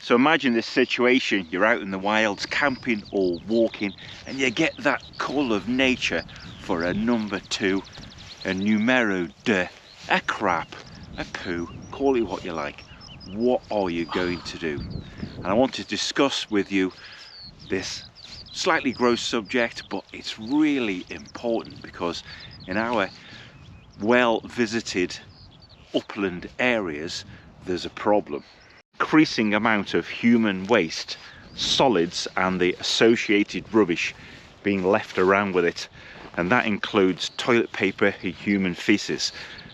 So imagine this situation, you're out in the wilds camping or walking and you get that call of nature for a number 2, a numero 2, a crap, a poo, call it what you like. What are you going to do? And I want to discuss with you this slightly gross subject, but it's really important because in our well visited upland areas there's a problem. Increasing amount of human waste, solids and the associated rubbish being left around with it, and that includes toilet paper and human feces.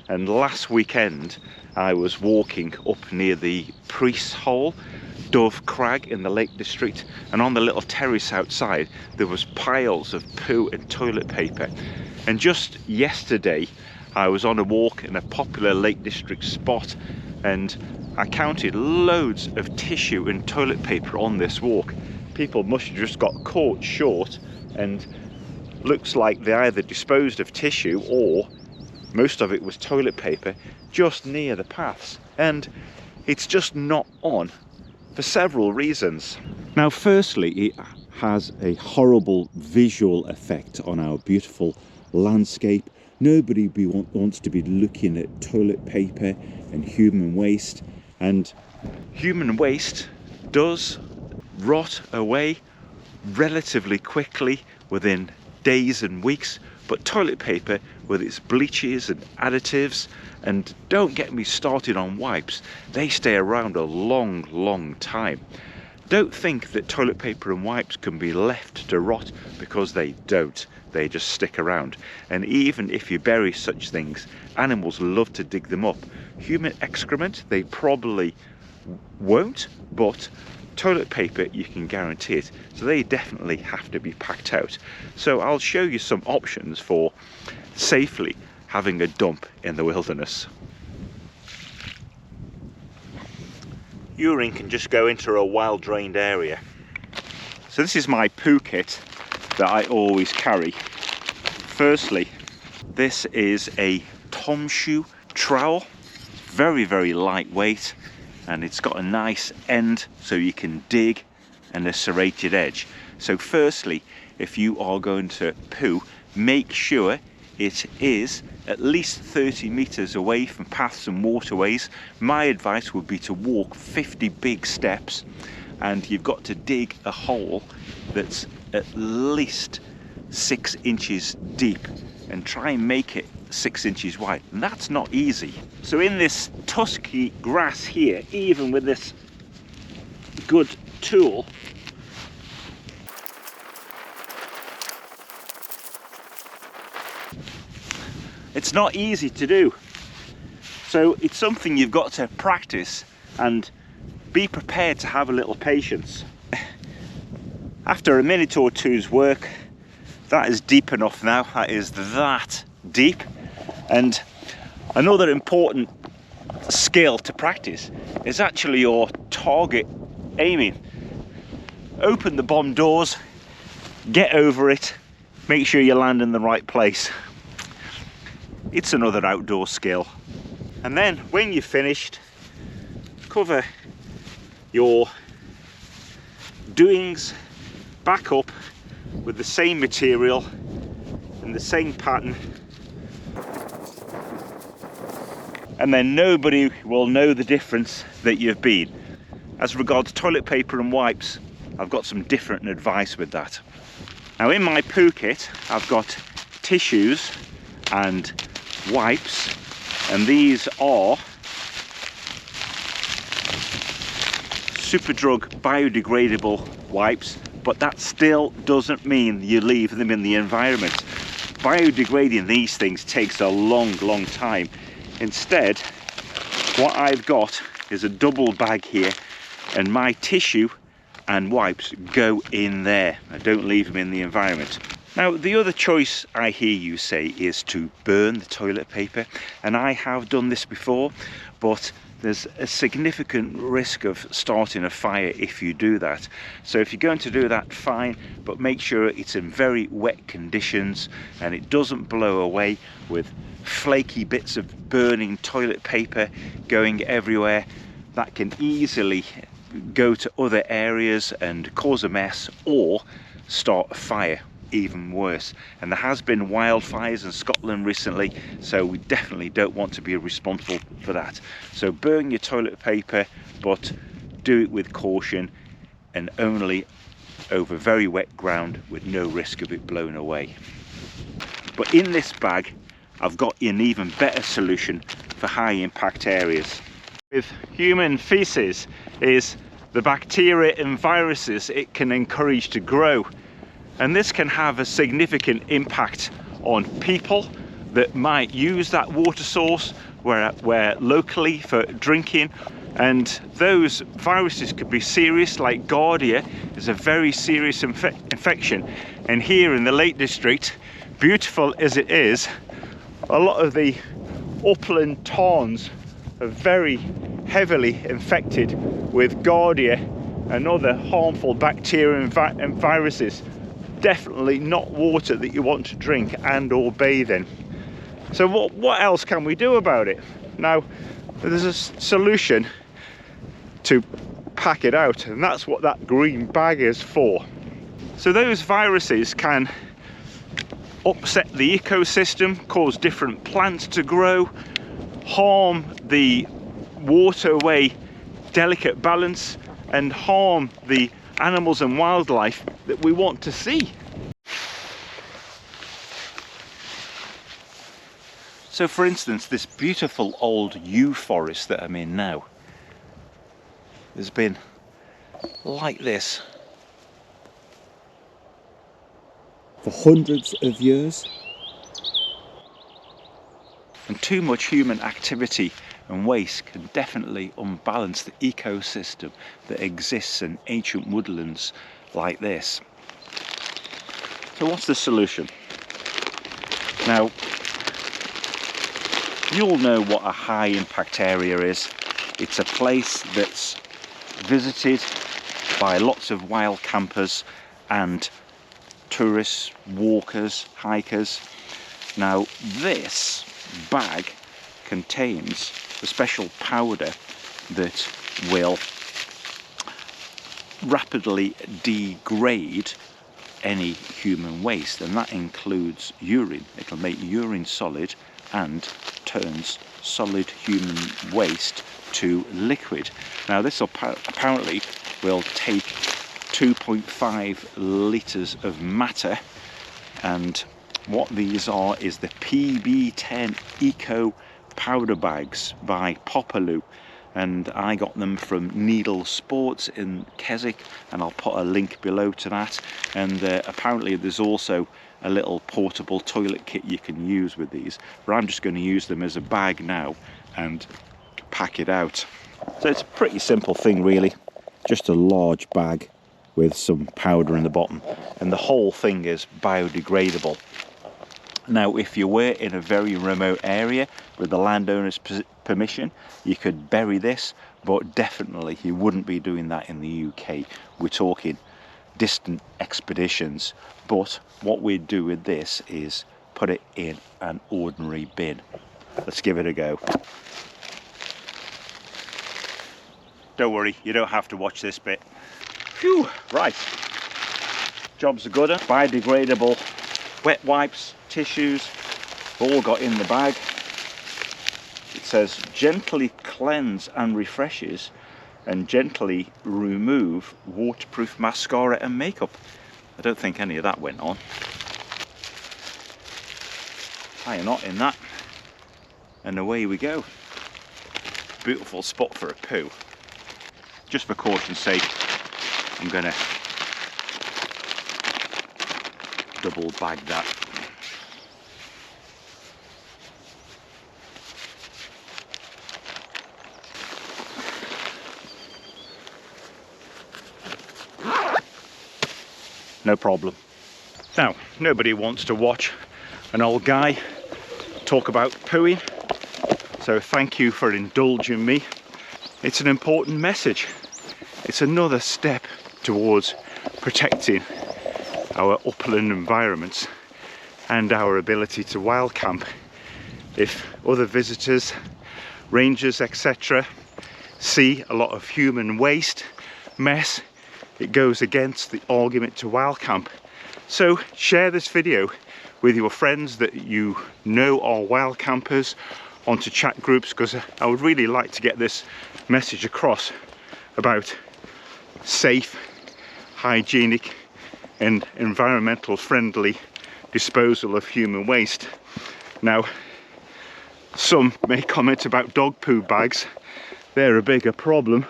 And last weekend I was walking up near the Priest's Hole, Dove Crag in the Lake District, and on the little terrace outside there was piles of poo and toilet paper. And just yesterday I was on a walk in a popular Lake District spot and I counted loads of tissue and toilet paper on this walk. People must have just got caught short, and looks like they either disposed of tissue or most of it was toilet paper just near the paths, and it's just not on for several reasons. Now, firstly, it has a horrible visual effect on our beautiful landscape. Nobody wants to be looking at toilet paper and human waste, and human waste does rot away relatively quickly within days and weeks, but toilet paper with its bleaches and additives, and don't get me started on wipes, they stay around a long time. Don't think that toilet paper and wipes can be left to rot, because they don't. They just stick around, and even if you bury such things, animals love to dig them up. Human excrement they probably won't, but toilet paper you can guarantee it, so they definitely have to be packed out. So I'll show you some options for safely having a dump in the wilderness. Urine can just go into a well drained area. So this is my poo kit that I always carry. Firstly, this is a Tom shoe trowel, very lightweight, and it's got a nice end so you can dig, and a serrated edge. So firstly, if you are going to poo, make sure it is at least 30 meters away from paths and waterways. My advice would be to walk 50 big steps, and you've got to dig a hole that's at least 6 inches deep and try and make it 6 inches wide, and that's not easy. So in this tusky grass here, even with this good tool, it's not easy to do. So it's something you've got to practice and be prepared to have a little patience. After a minute or two's work, that is deep enough now. That is that deep. And another important skill to practice is actually your target aiming. Open the bomb doors, get over it, make sure you land in the right place. It's another outdoor skill. And then when you're finished, cover your doings back up with the same material and the same pattern, and then nobody will know the difference that you've been. As regards toilet paper and wipes, I've got some different advice with that. Now in my poo kit I've got tissues and wipes, and these are Superdrug biodegradable wipes, but that still doesn't mean you leave them in the environment. Biodegrading these things takes a long time. Instead, what I've got is a double bag here, and my tissue and wipes go in there. I don't leave them in the environment. Now, the other choice I hear you say is to burn the toilet paper, and I have done this before, but there's a significant risk of starting a fire if you do that. So if you're going to do that, fine, but make sure it's in very wet conditions and it doesn't blow away with flaky bits of burning toilet paper going everywhere. That can easily go to other areas and cause a mess, or start a fire, even worse. And there has been wildfires in Scotland recently, so we definitely don't want to be responsible for that. So burn your toilet paper, but do it with caution and only over very wet ground with no risk of it blown away. But in this bag I've got an even better solution for high impact areas. With human feces is the bacteria and viruses it can encourage to grow, and this can have a significant impact on people that might use that water source where locally for drinking. And those viruses could be serious, like Giardia is a very serious infection. And here in the Lake District, beautiful as it is, a lot of the upland tarns are very heavily infected with Giardia and other harmful bacteria and viruses. Definitely not water that you want to drink and or bathe in. So what else can we do about it? Now, there's a solution to pack it out, and that's what that green bag is for. So those viruses can upset the ecosystem, cause different plants to grow, harm the waterway delicate balance, and harm the animals and wildlife that we want to see. So for instance, this beautiful old yew forest that I'm in now has been like this for hundreds of years. And too much human activity and waste can definitely unbalance the ecosystem that exists in ancient woodlands like this. So what's the solution? Now, you all know what a high impact area is. It's a place that's visited by lots of wild campers and tourists, walkers, hikers. Now this bag contains a special powder that will rapidly degrade any human waste, and that includes urine. It'll make urine solid and turns solid human waste to liquid. Now this apparently will take 2.5 litres of matter, and what these are is the PB10 Eco powder bags by Popaloo, and I got them from Needle Sports in Keswick, and I'll put a link below to that. And apparently there's also a little portable toilet kit you can use with these, but I'm just going to use them as a bag now and pack it out. So it's a pretty simple thing really, just a large bag with some powder in the bottom, and the whole thing is biodegradable. Now if you were in a very remote area with the landowner's permission, you could bury this, but definitely you wouldn't be doing that in the UK. We're talking distant expeditions. But what we'd do with this is put it in an ordinary bin. Let's give it a go. Don't worry, you don't have to watch this bit. Phew, right. Job's a gooder. Biodegradable wet wipes, tissues, all got in the bag. It says gently cleanse and refreshes and gently remove waterproof mascara and makeup. I don't think any of that went on. Tie a knot in that and away we go. Beautiful spot for a poo. Just for caution's sake, I'm gonna double bag that. No problem. Now, nobody wants to watch an old guy talk about pooing, so thank you for indulging me. It's an important message. It's another step towards protecting our upland environments and our ability to wild camp. If other visitors, rangers, etc. see a lot of human waste mess, it goes against the argument to wild camp. So share this video with your friends that you know are wild campers onto chat groups, because I would really like to get this message across about safe, hygienic and environmental friendly disposal of human waste. Now, some may comment about dog poo bags. They're a bigger problem.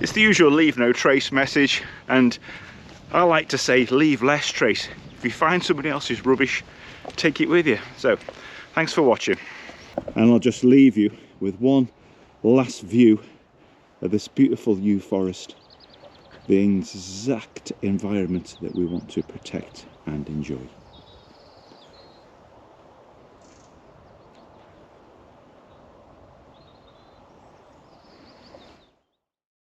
It's the usual leave no trace message, and I like to say leave less trace. If you find somebody else's rubbish, take it with you. So thanks for watching, And I'll just leave you with one last view of this beautiful yew forest, the exact environment that we want to protect and enjoy.